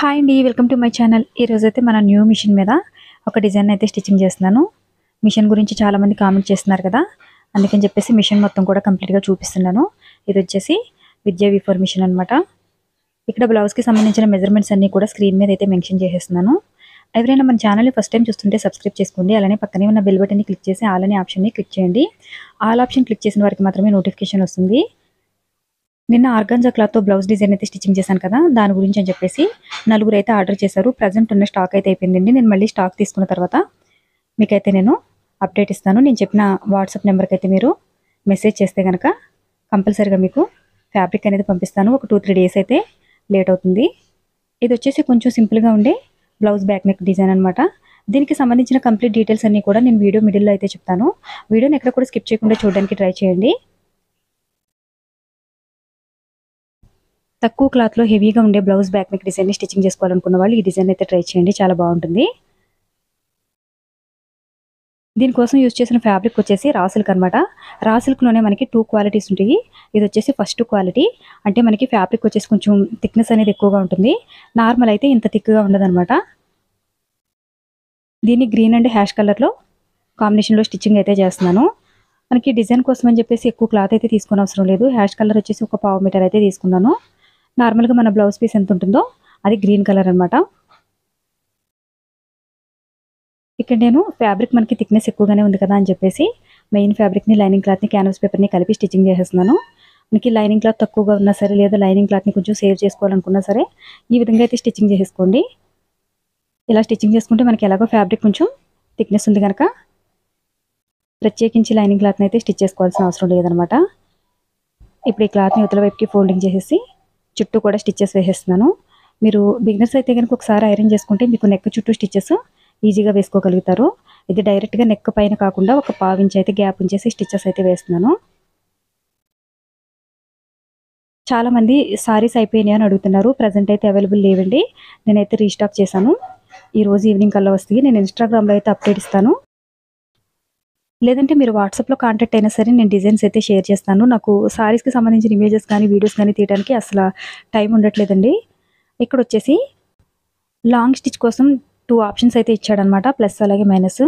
Hi అండి, welcome to my channel. ఈరోజైతే మన న్యూ మిషన్ మీద ఒక డిజైన్ అయితే స్టిచ్చింగ్ చేస్తున్నాను. మిషన్ గురించి చాలామంది కామెంట్ చేస్తున్నారు కదా, అందుకని చెప్పేసి మిషన్ మొత్తం కూడా కంప్లీట్గా చూపిస్తున్నాను. ఇది వచ్చేసి విద్యా విఫోర్ మిషన్ అనమాట. ఇక్కడ బ్లౌజ్కి సంబంధించిన మెజర్మెంట్స్ అన్నీ కూడా స్క్రీన్ మీద అయితే మెన్షన్ చేసేస్తున్నాను. ఎవరైనా మన ఛానల్ని ఫస్ట్ టైం చూస్తుంటే సబ్స్క్రైబ్ చేసుకోండి. అలానే పక్కనే ఉన్న బెల్ బటన్ని క్లిక్ చేసి ఆల్ అనే ఆప్షన్ని క్లిక్ చేయండి. ఆల్ ఆప్షన్ క్లిక్ చేసిన వారికి మాత్రమే నోటిఫికేషన్ వస్తుంది. నిన్న ఆర్గాన్జా క్లాత్తో బ్లౌజ్ డిజైన్ అయితే స్టిచ్చింగ్ చేశాను కదా, దాని గురించి అని చెప్పేసి నలుగురు అయితే ఆర్డర్ చేశారు. ప్రజెంట్ ఉన్న స్టాక్ అయితే అయిపోయిందండి. నేను మళ్ళీ స్టాక్ తీసుకున్న తర్వాత మీకైతే నేను అప్డేట్ ఇస్తాను. నేను చెప్పిన వాట్సాప్ నెంబర్కి అయితే మీరు మెసేజ్ చేస్తే కనుక కంపల్సరీగా మీకు ఫ్యాబ్రిక్ అనేది పంపిస్తాను. ఒక 2-3 డేస్ అయితే లేట్ అవుతుంది. ఇది వచ్చేసి కొంచెం సింపుల్గా ఉండే బ్లౌజ్ బ్యాక్ నెక్ డిజైన్ అనమాట. దీనికి సంబంధించిన కంప్లీట్ డీటెయిల్స్ అన్నీ కూడా నేను వీడియో మిడిల్లో అయితే చెప్తాను. వీడియోని ఎక్కడ కూడా స్కిప్ చేయకుండా చూడడానికి ట్రై చేయండి. తక్కువ క్లాత్లో హెవీగా ఉండే బ్లౌజ్ బ్యాక్ నెక్ డిజైన్ని స్టిచ్చింగ్ చేసుకోవాలనుకున్న వాళ్ళు ఈ డిజైన్ అయితే ట్రై చేయండి, చాలా బాగుంటుంది. దీనికోసం యూజ్ చేసిన ఫ్యాబ్రిక్ వచ్చేసి రా సిల్క్ అనమాట. రా సిల్క్లోనే మనకి 2 క్వాలిటీస్ ఉంటాయి. ఇది వచ్చేసి ఫస్ట్ క్వాలిటీ, అంటే మనకి ఫ్యాబ్రిక్ వచ్చేసి కొంచెం థిక్నెస్ అనేది ఎక్కువగా ఉంటుంది. నార్మల్ అయితే ఇంత థిక్గా ఉండదన్నమాట. దీన్ని గ్రీన్ అండ్ హ్యాష్ కలర్లో కాంబినేషన్లో స్టిచ్చింగ్ అయితే చేస్తున్నాను. మనకి డిజైన్ కోసం అని చెప్పేసి ఎక్కువ క్లాత్ అయితే తీసుకునే అవసరం లేదు. హ్యాష్ కలర్ వచ్చేసి ఒక 1/2 మీటర్ అయితే తీసుకున్నాను. నార్మల్గా మన బ్లౌజ్ పీస్ ఎంత ఉంటుందో అది గ్రీన్ కలర్ అనమాట. ఇక్కడ నేను ఫ్యాబ్రిక్ మనకి థిక్నెస్ ఎక్కువగానే ఉంది కదా అని చెప్పేసి మెయిన్ ఫ్యాబ్రిక్ని, లైనింగ్ క్లాత్ని, క్యాన్వాస్ పేపర్ని కలిపి స్టిచ్చింగ్ చేసేస్తున్నాను. మనకి లైనింగ్ క్లాత్ తక్కువగా ఉన్నా సరే, లేదా లైనింగ్ క్లాత్ని కొంచెం సేవ్ చేసుకోవాలనుకున్నా సరే ఈ విధంగా అయితే స్టిచ్చింగ్ చేసేసుకోండి. ఇలా స్టిచ్చింగ్ చేసుకుంటే మనకి ఎలాగో ఫ్యాబ్రిక్ కొంచెం థిక్నెస్ ఉంది కనుక ప్రత్యేకించి లైనింగ్ క్లాత్ని అయితే స్టిచ్ చేసుకోవాల్సిన అవసరం లేదనమాట. ఇప్పుడు ఈ క్లాత్ని యువతల వైపుకి ఫోల్డింగ్ చేసేసి చుట్టూ కూడా స్టిచ్చెస్ వేసేస్తున్నాను. మీరు బిగినర్స్ అయితే కనుక ఒకసారి ఐరన్ చేసుకుంటే మీకు నెక్ చుట్టూ స్టిచ్చెస్ ఈజీగా వేసుకోగలుగుతారు. ఇది డైరెక్ట్గా నెక్ పైన కాకుండా ఒక 1/2 ఇంచ్ అయితే గ్యాప్ ఉంచేసి స్టిచ్చెస్ అయితే వేస్తున్నాను. చాలామంది సారీస్ అయిపోయినాయి అని అడుగుతున్నారు. ప్రజెంట్ అయితే అవైలబుల్ లేవండి. నేనైతే రీస్టాక్ చేశాను. ఈరోజు ఈవినింగ్ కల్లా వస్తాయి. నేను ఇన్స్టాగ్రామ్లో అయితే అప్డేట్ ఇస్తాను. లేదంటే మీరు వాట్సాప్లో కాంటాక్ట్ అయినా సరే నేను డిజైన్స్ అయితే షేర్ చేస్తాను. నాకు సారీస్కి సంబంధించిన ఇమేజెస్ కానీ, వీడియోస్ కానీ తీయడానికి అసలు టైం ఉండట్లేదండి. ఇక్కడ వచ్చేసి లాంగ్ స్టిచ్ కోసం 2 ఆప్షన్స్ అయితే ఇచ్చాడనమాట, ప్లస్ అలాగే మైనస్.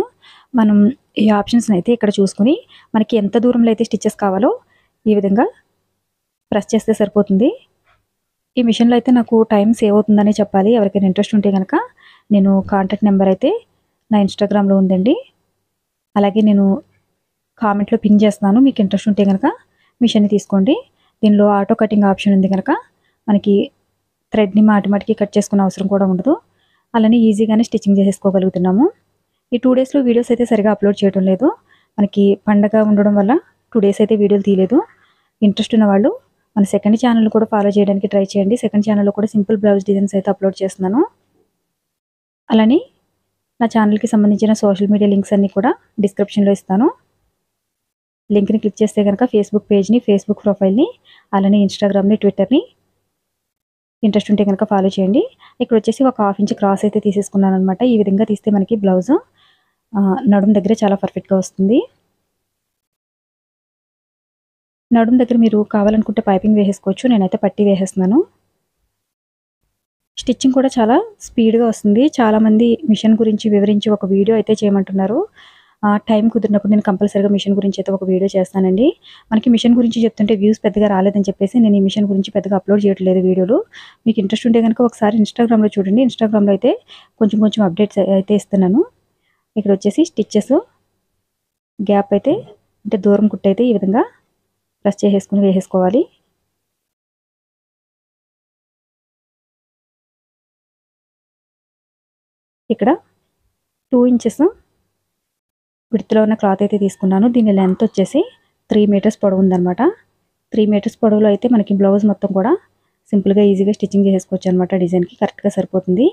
మనం ఈ ఆప్షన్స్ని అయితే ఇక్కడ చూసుకుని మనకి ఎంత దూరంలో అయితే స్టిచ్చెస్ కావాలో ఈ విధంగా ప్రెస్ చేస్తే సరిపోతుంది. ఈ మిషన్లో అయితే నాకు టైం సేవ్ అవుతుందనే చెప్పాలి. ఎవరికైనా ఇంట్రెస్ట్ ఉంటే కనుక నేను కాంటాక్ట్ నెంబర్ అయితే నా ఇన్స్టాగ్రామ్లో ఉందండి. అలాగే నేను కామెంట్లో పిన్ చేస్తున్నాను. మీకు ఇంట్రెస్ట్ ఉంటే కనుక మిషన్ని తీసుకోండి. దీనిలో ఆటో కటింగ్ ఆప్షన్ ఉంది కనుక మనకి థ్రెడ్ని మాటిమాటికి కట్ చేసుకునే అవసరం కూడా ఉండదు. అలానే ఈజీగానే స్టిచ్చింగ్ చేసేసుకోగలుగుతున్నాము. ఈ 2 డేస్లో వీడియోస్ అయితే సరిగా అప్లోడ్ చేయడం లేదు. మనకి పండగ ఉండడం వల్ల 2 డేస్ అయితే వీడియోలు తీయలేదు. ఇంట్రెస్ట్ ఉన్న వాళ్ళు మన సెకండ్ ఛానల్ కూడా ఫాలో చేయడానికి ట్రై చేయండి. సెకండ్ ఛానల్లో కూడా సింపుల్ బ్లౌజ్ డిజైన్స్ అయితే అప్లోడ్ చేస్తున్నాను. అలానే నా ఛానల్కి సంబంధించిన సోషల్ మీడియా లింక్స్ అన్నీ కూడా డిస్క్రిప్షన్లో ఇస్తాను. లింక్ని క్లిక్ చేస్తే కనుక ఫేస్బుక్ పేజ్ని, ఫేస్బుక్ ప్రొఫైల్ని, అలానే ఇన్స్టాగ్రామ్ని, ట్విట్టర్ని ఇంట్రెస్ట్ ఉంటే కనుక ఫాలో చేయండి. ఇక్కడ వచ్చేసి ఒక 1/2 ఇంచ్ క్రాస్ అయితే తీసేసుకున్నాను అనమాట. ఈ విధంగా తీస్తే మనకి బ్లౌజ్ నడుం దగ్గర చాలా పర్ఫెక్ట్గా వస్తుంది. నడుం దగ్గర మీరు కావాలనుకుంటే పైపింగ్ వేసేసుకోవచ్చు. నేనైతే పట్టీ వేసేస్తున్నాను. స్టిచ్చింగ్ కూడా చాలా స్పీడ్గా వస్తుంది. చాలామంది మిషన్ గురించి వివరించి ఒక వీడియో అయితే చేయమంటున్నారు. టైం కుదిరినప్పుడు నేను కంపల్సరీగా మిషన్ గురించి అయితే ఒక వీడియో చేస్తానండి. మనకి మిషన్ గురించి చెప్తుంటే వ్యూస్ పెద్దగా రాలేదని చెప్పేసి నేను ఈ మిషన్ గురించి పెద్దగా అప్లోడ్ చేయట్లేదు వీడియోలు. మీకు ఇంట్రెస్ట్ ఉంటే కనుక ఒకసారి ఇన్స్టాగ్రామ్లో చూడండి. ఇన్స్టాగ్రామ్లో అయితే కొంచెం కొంచెం అప్డేట్స్ అయితే ఇస్తున్నాను. ఇక్కడ వచ్చేసి స్టిచ్చెస్ గ్యాప్ అయితే, అంటే దూరం కుట్టు అయితే ఈ విధంగా ప్రెస్ చేసేసుకుని వేసేసుకోవాలి. ఇక్కడ 2 ఇంచెస్ విడ్త్లో ఉన్న క్లాత్ అయితే తీసుకున్నాను. దీని లెంత్ వచ్చేసి 3 మీటర్స్ పొడవు ఉందన్నమాట. 3 మీటర్స్ పొడవులో అయితే మనకి బ్లౌజ్ మొత్తం కూడా సింపుల్గా ఈజీగా స్టిచ్చింగ్ చేసుకోవచ్చు అనమాట. డిజైన్కి కరెక్ట్గా సరిపోతుంది.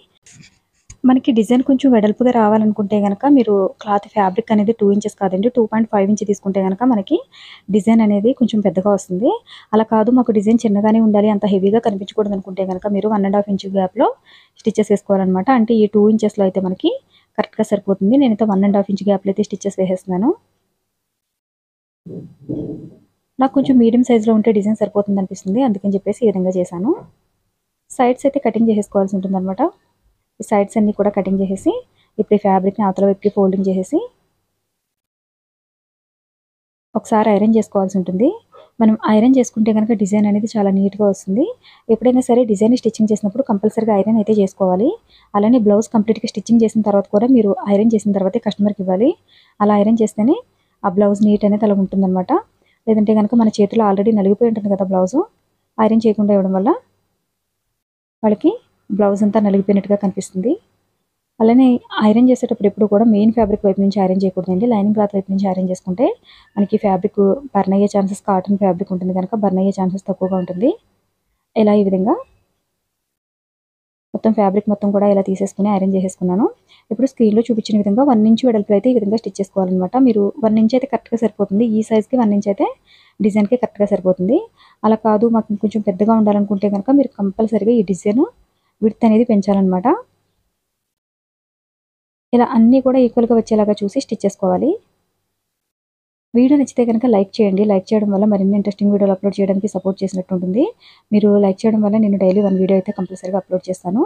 మనకి డిజైన్ కొంచెం వెడల్పుగా రావాలనుకుంటే కనుక మీరు క్లాత్ ఫ్యాబ్రిక్ అనేది 2 ఇంచెస్ కాదండి, 2.5 ఇంచ్ తీసుకుంటే కనుక మనకి డిజైన్ అనేది కొంచెం పెద్దగా వస్తుంది. అలా కాదు, మాకు డిజైన్ చిన్నగానే ఉండాలి, అంత హెవీగా కనిపించకూడదు అనుకుంటే కనుక మీరు 1.5 ఇంచ్ గ్యాప్లో స్టిచ్చెస్ వేసుకోవాలన్నమాట. అంటే ఈ 2 ఇంచెస్లో అయితే మనకి కరెక్ట్గా సరిపోతుంది. నేనైతే 1.5 ఇంచ్ గ్యాప్లో అయితే స్టిచ్చెస్ వేసేస్తున్నాను. నాకు కొంచెం మీడియం సైజులో ఉంటే డిజైన్ సరిపోతుంది అనిపిస్తుంది, అందుకని చెప్పేసి ఈ విధంగా చేశాను. సైడ్స్ అయితే కటింగ్ చేసేసుకోవాల్సి ఉంటుందన్నమాట. ఈ సైడ్స్ అన్నీ కూడా కటింగ్ చేసేసి ఇప్పుడు ఈ ఫ్యాబ్రిక్ని అవతల వైపుకి ఫోల్డింగ్ చేసేసి ఒకసారి ఐరన్ చేసుకోవాల్సి ఉంటుంది. మనం ఐరన్ చేసుకుంటే కనుక డిజైన్ అనేది చాలా నీట్గా వస్తుంది. ఎప్పుడైనా సరే డిజైన్ స్టిచ్చింగ్ చేసినప్పుడు కంపల్సరీగా ఐరన్ అయితే చేసుకోవాలి. అలానే బ్లౌజ్ కంప్లీట్గా స్టిచ్చింగ్ చేసిన తర్వాత కూడా మీరు ఐరన్ చేసిన తర్వాతే కస్టమర్కి ఇవ్వాలి. అలా ఐరన్ చేస్తేనే ఆ బ్లౌజ్ నీట్ అనేది అలా ఉంటుందన్నమాట. లేదంటే కనుక మన చేతిలో ఆల్రెడీ నలిగిపోయి ఉంటుంది కదా బ్లౌజు, ఐరన్ చేయకుండా ఇవ్వడం వల్ల వాళ్ళకి బ్లౌజ్ అంతా నలిగిపోయినట్టుగా కనిపిస్తుంది. అలానే ఐరన్ చేసేటప్పుడు ఎప్పుడు కూడా మెయిన్ ఫ్యాబ్రిక్ వైపు నుంచి ఐరన్ చేయకూడదండి. లైనింగ్ క్లాత్ వైపు నుంచి ఐరన్ చేసుకుంటే మనకి ఫ్యాబ్రిక్ బర్న్ అయ్యే ఛాన్సెస్, కాటన్ ఫ్యాబ్రిక్ ఉంటుంది కనుక బర్న్ అయ్యే ఛాన్సెస్ తక్కువగా ఉంటుంది. ఇలా ఈ విధంగా మొత్తం ఫ్యాబ్రిక్ మొత్తం కూడా ఇలా తీసేసుకుని ఐరన్ చేసేసుకున్నాను. ఇప్పుడు స్క్రీన్లో చూపించిన విధంగా 1 ఇంచ్ వెడల్పు అయితే ఈ విధంగా స్టిచ్ చేసుకోవాలన్నమాట. మీరు 1 ఇంచ్ అయితే కరెక్ట్గా సరిపోతుంది. ఈ సైజ్కి 1 ఇంచ్ అయితే డిజైన్కి కరెక్ట్గా సరిపోతుంది. అలా కాదు మాకు కొంచెం పెద్దగా ఉండాలనుకుంటే కనుక మీరు కంపల్సరీగా ఈ డిజైన్ విడ్త్ అనేది పెంచాలన్నమాట. ఇలా అన్నీ కూడా ఈక్వల్గా వచ్చేలాగా చూసి స్టిచ్ చేసుకోవాలి. వీడియో నచ్చితే కనుక లైక్ చేయండి. లైక్ చేయడం వల్ల మరిన్ని ఇంట్రెస్టింగ్ వీడియోలు అప్లోడ్ చేయడానికి సపోర్ట్ చేసినట్టు ఉంటుంది. మీరు లైక్ చేయడం వల్ల నేను డైలీ 1 వీడియో అయితే కంపల్సరీగా అప్లోడ్ చేస్తాను.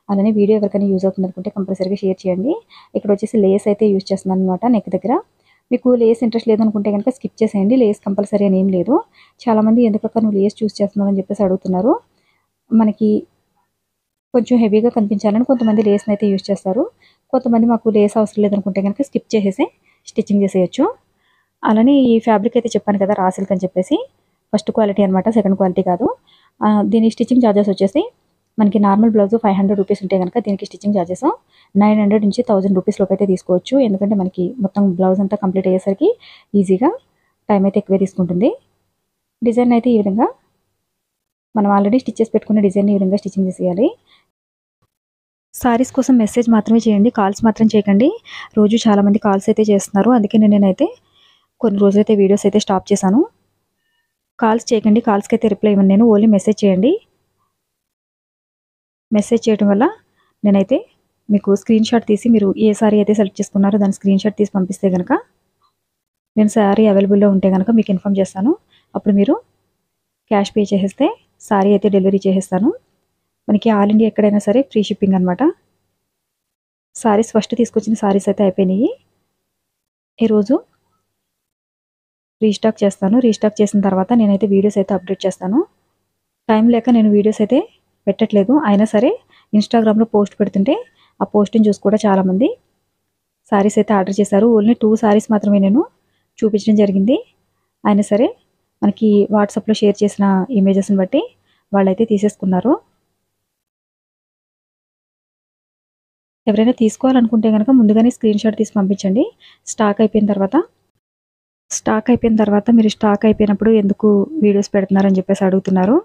అలానే వీడియో ఎవరికైనా యూజ్ అవుతుంది అనుకుంటే కంపల్సరీగా షేర్ చేయండి. ఇక్కడ వచ్చేసి లేస్ అయితే యూజ్ చేస్తున్నాను అనమాట నెక్ దగ్గర. మీకు లేస్ ఇంట్రెస్ట్ లేదనుకుంటే కనుక స్కిప్ చేసేయండి. లేస్ కంపల్సరీ అని ఏం లేదు. చాలామంది ఎందుకక్క నువ్వు లేస్ చూస్ చేస్తున్నావు అని చెప్పేసి అడుగుతున్నారు. మనకి కొంచెం హెవీగా కనిపించాలని కొంతమంది లేస్ని అయితే యూజ్ చేస్తారు. కొంతమంది మాకు లేస్ అవసరం లేదనుకుంటే కనుక స్కిప్ చేసేసి స్టిచ్చింగ్ చేసేయచ్చు. అలానే ఈ ఫ్యాబ్రిక్ అయితే చెప్పాను కదా రా సిల్క్ అని చెప్పేసి, ఫస్ట్ క్వాలిటీ అనమాట, సెకండ్ క్వాలిటీ కాదు. దీని స్టిచ్చింగ్ ఛార్జెస్ వచ్చేసి మనకి నార్మల్ బ్లౌజ్ 500 రూపీస్ ఉంటే కనుక దీనికి స్టిచ్చింగ్ ఛార్జెస్ 900 నుంచి 1000 రూపీస్ లోపు అయితే తీసుకోవచ్చు. ఎందుకంటే మనకి మొత్తం బ్లౌజ్ అంతా కంప్లీట్ అయ్యేసరికి ఈజీగా టైం అయితే ఎక్కువే తీసుకుంటుంది. డిజైన్ అయితే ఈ విధంగా మనం ఆల్రెడీ స్టిచ్ చేసి పెట్టుకున్న డిజైన్ ఈ విధంగా స్టిచ్చింగ్ చేసేయాలి. సారీస్ కోసం మెసేజ్ మాత్రమే చేయండి, కాల్స్ మాత్రం చేయకండి. రోజు చాలామంది కాల్స్ అయితే చేస్తున్నారు. అందుకే నేనైతే కొన్ని రోజులైతే వీడియోస్ అయితే స్టాప్ చేశాను. కాల్స్ చేయకండి, కాల్స్కి అయితే రిప్లై ఇవ్వను నేను, ఓన్లీ మెసేజ్ చేయండి. మెసేజ్ చేయడం వల్ల నేనైతే మీకు స్క్రీన్ షాట్ తీసి మీరు ఏ సారీ అయితే సెలెక్ట్ చేసుకున్నారో దాని స్క్రీన్ షాట్ తీసి పంపిస్తే కనుక నేను సారీ అవైలబుల్లో ఉంటే కనుక మీకు ఇన్ఫామ్ చేస్తాను. అప్పుడు మీరు క్యాష్ పే చేసేస్తే సారీ అయితే డెలివరీ చేసేస్తాను. మనకి ఆల్ ఇండియా ఎక్కడైనా సరే ఫ్రీ షిప్పింగ్ అనమాట. సారీస్ ఫస్ట్ తీసుకొచ్చిన సారీస్ అయితే అయిపోయినాయి. ఈరోజు రీస్టాక్ చేస్తాను. రీస్టాక్ చేసిన తర్వాత నేనైతే వీడియోస్ అయితే అప్డేట్ చేస్తాను. టైం లేక నేను వీడియోస్ అయితే పెట్టట్లేదు. అయినా సరే ఇన్స్టాగ్రామ్లో పోస్ట్ పెడుతుంటే ఆ పోస్ట్ని చూసి కూడా చాలామంది సారీస్ అయితే ఆర్డర్ చేశారు. ఓన్లీ 2 సారీస్ మాత్రమే నేను చూపించడం జరిగింది. అయినా సరే మనకి వాట్సాప్లో షేర్ చేసిన ఇమేజెస్ని బట్టి వాళ్ళైతే తీసేసుకున్నారు. ఎవరైనా తీసుకోవాలనుకుంటే కనుక ముందుగానే స్క్రీన్ షాట్ తీసి పంపించండి. స్టాక్ అయిపోయిన తర్వాత మీరు స్టాక్ అయిపోయినప్పుడు ఎందుకు వీడియోస్ పెడుతున్నారని చెప్పేసి అడుగుతున్నారు.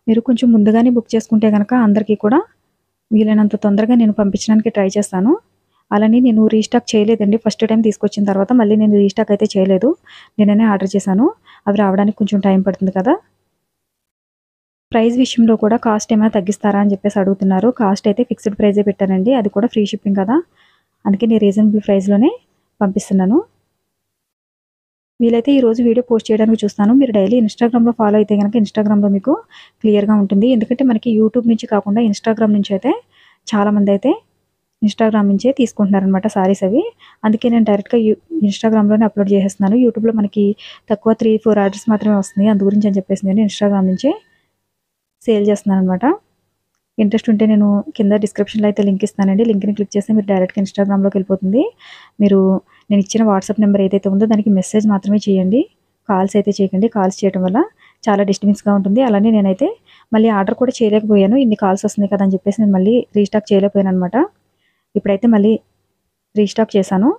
మీరు కొంచెం ముందుగానే బుక్ చేసుకుంటే కనుక అందరికీ కూడా వీలైనంత తొందరగా నేను పంపించడానికి ట్రై చేస్తాను. అలానే నేను రీస్టాక్ చేయలేదండి. ఫస్ట్ టైం తీసుకొచ్చిన తర్వాత మళ్ళీ నేను రీస్టాక్ అయితే చేయలేదు. నేననే ఆర్డర్ చేశాను. అవి రావడానికి కొంచెం టైం పడుతుంది కదా. ప్రైస్ విషయంలో కూడా కాస్ట్ ఏమైనా తగ్గిస్తారా అని చెప్పేసి అడుగుతున్నారు. కాస్ట్ అయితే ఫిక్స్డ్ ప్రైజే పెట్టానండి. అది కూడా ఫ్రీ షిప్పింగ్ కదా, అందుకే నేను రీజనబుల్ ప్రైస్లోనే పంపిస్తున్నాను. వీలైతే ఈరోజు వీడియో పోస్ట్ చేయడానికి చూస్తాను. మీరు డైలీ ఇన్స్టాగ్రామ్లో ఫాలో అయితే కనుక ఇన్స్టాగ్రామ్లో మీకు క్లియర్గా ఉంటుంది. ఎందుకంటే మనకి యూట్యూబ్ నుంచి కాకుండా ఇన్స్టాగ్రామ్ నుంచి అయితే చాలామంది అయితే ఇన్స్టాగ్రామ్ నుంచే తీసుకుంటున్నారనమాట సారీస్ అవి. అందుకే నేను డైరెక్ట్గా ఇన్స్టాగ్రామ్లోనే అప్లోడ్ చేసేస్తున్నాను. యూట్యూబ్లో మనకి తక్కువ 3-4 ఆర్డర్స్ మాత్రమే వస్తుంది. అందు గురించి అని చెప్పేసి నేను ఇన్స్టాగ్రామ్ నుంచే సేల్ చేస్తున్నాను అనమాట. ఇంట్రెస్ట్ ఉంటే నేను కింద డిస్క్రిప్షన్లో అయితే లింక్ ఇస్తానండి. లింక్ని క్లిక్ చేస్తే మీరు డైరెక్ట్గా ఇన్స్టాగ్రామ్లోకి వెళ్ళిపోతుంది. మీరు నేను ఇచ్చిన వాట్సాప్ నెంబర్ ఏదైతే ఉందో దానికి మెసేజ్ మాత్రమే చేయండి, కాల్స్ అయితే చేయకండి. కాల్స్ చేయడం వల్ల చాలా డిస్టర్బెన్స్గా ఉంటుంది. అలానే నేనైతే మళ్ళీ ఆర్డర్ కూడా చేయలేకపోయాను. ఇన్ని కాల్స్ వస్తున్నాయి కదా అని చెప్పేసి నేను మళ్ళీ రీస్టాక్ చేయలేకపోయాను అనమాట. ఇప్పుడైతే మళ్ళీ రీస్టాక్ చేశాను.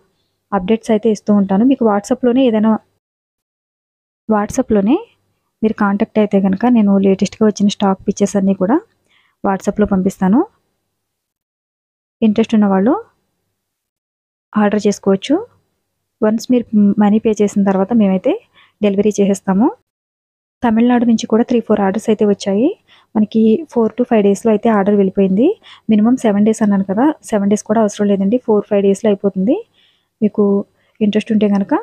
అప్డేట్స్ అయితే ఇస్తూ ఉంటాను. మీకు వాట్సాప్లోనే మీరు కాంటాక్ట్ అయితే కనుక నేను లేటెస్ట్గా వచ్చిన స్టాక్ పిక్చర్స్ అన్నీ కూడా వాట్సాప్లో పంపిస్తాను. ఇంట్రెస్ట్ ఉన్న వాళ్ళు ఆర్డర్ చేసుకోవచ్చు. వన్స్ మీరు మనీ పే చేసిన తర్వాత మేమైతే డెలివరీ చేసేస్తాము. తమిళనాడు నుంచి కూడా 3-4 ఆర్డర్స్ అయితే వచ్చాయి. మనకి 4 to 5 డేస్లో అయితే ఆర్డర్ వెళ్ళిపోయింది. మినిమం 7 డేస్ అన్నాను కదా, 7 డేస్ కూడా అవసరం లేదండి, 4-5 డేస్లో అయిపోతుంది. మీకు ఇంట్రెస్ట్ ఉంటే కనుక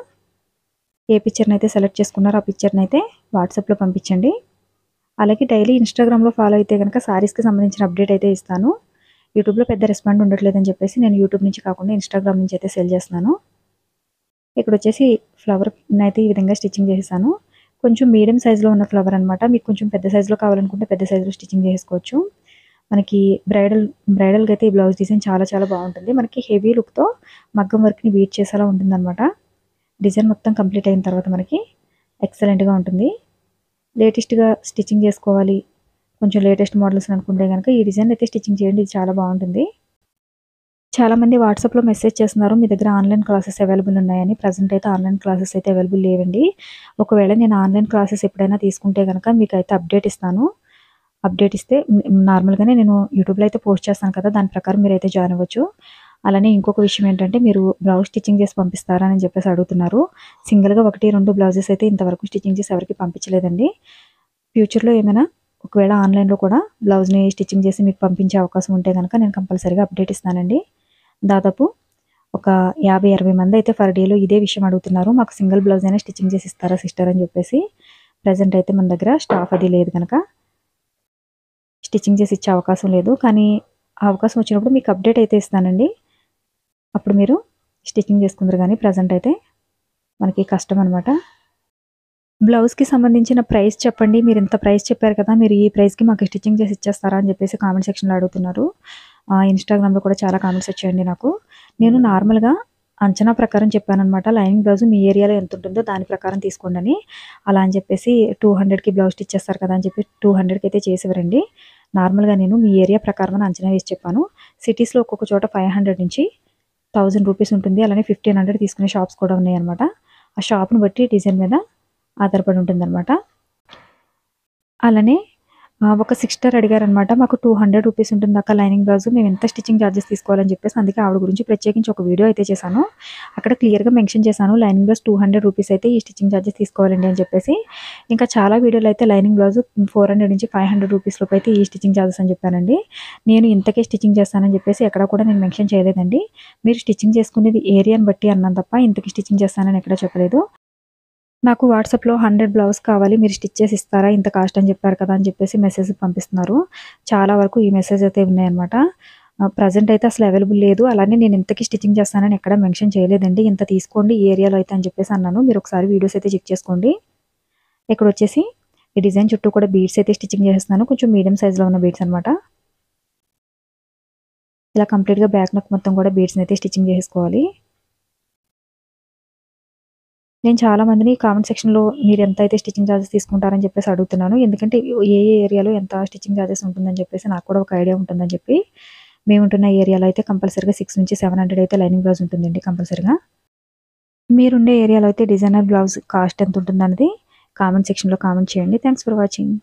ఏ పిక్చర్ని అయితే సెలెక్ట్ చేసుకున్నారో ఆ పిక్చర్ని అయితే వాట్సాప్లో పంపించండి. అలాగే డైలీ ఇన్‌స్టాగ్రామ్‌లో ఫాలో అయితే గనక శారీస్‌కి సంబంధించిన అప్డేట్ అయితే ఇస్తాను. యూట్యూబ్‌లో పెద్ద రెస్పాండ్ ఉండట్లేదని చెప్పేసి నేను యూట్యూబ్ నుంచి కాకుండా ఇన్‌స్టాగ్రామ్ నుంచి అయితే సేల్ చేస్తున్నాను. ఇక్కడొచ్చేసి ఫ్లవర్‌నైతే ఈ విధంగా స్టిచ్చింగ్ చేసేసాను. కొంచెం మీడియం సైజ్‌లో ఉన్న ఫ్లవర్ అనమాట. మీకు కొంచెం పెద్ద సైజ్‌లో కావాలనుకుంటే పెద్ద సైజ్‌లో స్టిచ్చింగ్ చేసేసుకోవచ్చు. మనకి బ్రైడల్‌కైతే ఈ బ్లౌజ్ డిజైన్ చాలా చాలా బావుంటుంది. మనకి హెవీ లుక్‌తో మగ్గం వర్క్‌ని బీట్ చేసేలా ఉంటుందనమాట. డిజైన్ మొత్తం కంప్లీట్ అయిన తర్వాత మనకి ఎక్సలెంట్‌గా ఉంటుంది. లేటెస్ట్‌గా స్టిచ్చింగ్ చేసుకోవాలి, కొంచెం లేటెస్ట్ మోడల్స్ అనుకుంటే గనక ఈ డిజైన్ అయితే స్టిచ్చింగ్ చేయండి. ఇది చాలా బావుంటుంది. చాలామంది వాట్సాప్‌లో మెసేజ్ చేస్తున్నారు. మీ దగ్గర ఆన్‌లైన్ క్లాసెస్ అవైలబుల్ ఉన్నాయని. ప్రెజెంట్ అయితే ఆన్‌లైన్ క్లాసెస్ అయితే అవైలబుల్ లేవండి. ఒకవేళ నేను ఆన్‌లైన్ క్లాసెస్ ఎప్పుడైనా తీసుకుంటే గనక మీకైతే అప్డేట్ ఇస్తాను. అప్డేట్ ఇస్తే నార్మల్‌గానే నేను యూట్యూబ్‌లో అయితే పోస్ట్ చేస్తాను కదా! దాని ప్రకారం మీరైతే జాయిన్ అవ్వచ్చు. అలానే ఇంకొక విషయం ఏంటంటే మీరు బ్లౌజ్ స్టిచ్చింగ్ చేసి పంపిస్తారా అని చెప్పేసి అడుగుతున్నారు. సింగిల్‌గా 1, 2 బ్లౌజెస్ అయితే ఇంతవరకు స్టిచ్చింగ్ చేసి ఎవరికీ పంపించలేదండి. ఫ్యూచర్‌లో ఏమైనా ఒకవేళ ఆన్‌లైన్‌లో కూడా బ్లౌజ్‌ని స్టిచ్చింగ్ చేసి మీకు పంపించే అవకాశం ఉంటే గనక నేను కంపల్సరీగా అప్డేట్ ఇస్తానండి. దాదాపు ఒక 50, 60 మందయితే పర్ డేలో ఇదే విషయం అడుగుతున్నారు. మాకు సింగిల్ బ్లౌజ్ అయినా స్టిచ్చింగ్ చేసి ఇస్తారా సిస్టర్ అని చెప్పేసి. ప్రెజెంట్ అయితే మన దగ్గర స్టాఫ్ అది లేదు గనక స్టిచ్చింగ్ చేసి ఇచ్చే అవకాశం లేదు. కానీ ఆ అవకాశం వచ్చినప్పుడు మీకు అప్డేట్ అయితే ఇస్తానండి. అప్పుడు మీరు స్టిచ్చింగ్ చేసుకుందురు గానీ ప్రెజెంట్ అయితే మనకి కష్టం అనమాట. బ్లౌజ్‌కి సంబంధించిన ప్రైస్ చెప్పండి. మీరింత ప్రైస్ చెప్పారు కదా! మీరు ఈ ప్రైస్‌కి మాకు స్టిచ్చింగ్ చేసి ఇచ్చేస్తారా అని చెప్పేసి కామెంట్ సెక్షన్‌లో అడుగుతున్నారు. ఇన్‌స్టాగ్రామ్‌లో కూడా చాలా కామెంట్స్ వచ్చాయండి నాకు. నేను నార్మల్‌గా అంచనా ప్రకారం చెప్పాననమాట. లైనింగ్ బ్లౌజ్ మీ ఏరియాలో ఎంతుంటుందో దాని ప్రకారం తీసుకోండని. అలా అని చెప్పేసి 200కి బ్లౌజ్ స్టిచ్ చేస్తారు కదా! అని చెప్పి 200కి అయితే చేసివ్వరండి. నార్మల్‌గా నేను మీ ఏరియా ప్రకారం అని అంచనా వేసి చెప్పాను. సిటీస్‌లో ఒక్కొక్క చోట 500 నుంచి ₹1000 ఉంటుంది. అలానే 1500 తీసుకునే షాప్స్ కూడా ఉన్నాయన్నమాట. ఆ షాప్‌ని బట్టి డిజైన్ మీద ఆధారపడి ఉంటుందన్నమాట. అలానే ఒక సిస్టర్ అడిగారనమాట. మాకు ₹200 ఉంటుందక్క లైనింగ్ బ్లౌజు. మేము ఎంత స్టిచ్చింగ్ చార్జెస్ తీసుకోవాలని చెప్పేసి అందుకే ఆవిడ గురించి ప్రత్యేకించి ఒక వీడియో అయితే చేశాను. అక్కడ క్లియర్‌గా మెన్షన్ చేశాను. లైనింగ్ బ్లౌజ్ ₹200 అయితే ఈ స్టిచ్చింగ్ చార్జెస్ తీసుకోవాలండి అని చెప్పేసి. ఇంకా చాలా వీడియోలో అయితే లైనింగ్ బ్లౌజు 400 నుంచి ₹500 లోపు అయితే ఈ స్టిచ్చింగ్ చార్జెస్ అని చెప్పానండి. నేను ఇంతకే స్టిచ్చింగ్ చేస్తానని చెప్పేసి ఎక్కడ కూడా నేను మెన్షన్ చేయలేదండి. మీరు స్టిచ్చింగ్ చేసుకునేది ఏరియాని బట్టి అన్నాను తప్ప ఇంతకి స్టిచ్చింగ్ చేస్తానని ఎక్కడ చెప్పలేదు. నాకు వాట్సాప్‌లో 100 బ్లౌజ్ కావాలి. మీరు స్టిచ్ చేసి ఇస్తారా? ఇంత కాస్ట్ అని చెప్పారు కదా! అని చెప్పేసి మెసేజ్ పంపిస్తున్నారు. చాలా వరకు ఈ మెసేజ్ అయితే ఉన్నాయన్నమాట. ప్రెజెంట్ అయితే అసలు అవైలబుల్ లేదు. అలానే నేను ఇంతకి స్టిచ్చింగ్ చేస్తానని ఎక్కడ మెన్షన్ చేయలేదండి. ఇంత తీసుకోండి ఈ ఏరియాలో అయితే అని చెప్పేసి అన్నాను. మీరు ఒకసారి వీడియోస్ అయితే చెక్ చేసుకోండి. ఇక్కడొచ్చేసి ఈ డిజైన్ చుట్టూ కూడా బీడ్స్ అయితే స్టిచ్చింగ్ చేసేస్తున్నాను. కొంచెం మీడియం సైజ్‌లో ఉన్న బీడ్స్ అనమాట. ఇలా కంప్లీట్‌గా బ్యాక్ నెక్ మొత్తం కూడా బీడ్స్‌ని అయితే స్టిచ్చింగ్ చేసేసుకోవాలి. నేను చాలా మందిని కామెంట్ సెక్షన్‌లో మీరెంతైతే స్టిచ్చింగ్ చార్జెస్ తీసుకుంటారని చెప్పేసి అడుగుతున్నాను. ఎందుకంటే ఏ ఏరియాలో ఎంత స్టిచ్చింగ్ చార్జెస్ ఉంటుందని చెప్పేసి నాకు కూడా ఒక ఐడియా ఉంటుందని చెప్పి. మేముంటున్న ఏరియాలో అయితే కంపల్సరీగా 6-700 అయితే లైనింగ్ బ్లౌజ్ ఉంటుందండి కంపల్సరీగా. మీరుండే ఏరియాలో అయితే డిజైనర్ బ్లౌజ్ కాస్ట్ ఎంత ఉంటుందన్నది కామెంట్ సెక్షన్‌లో కామెంట్ చేయండి. Thanks for watching.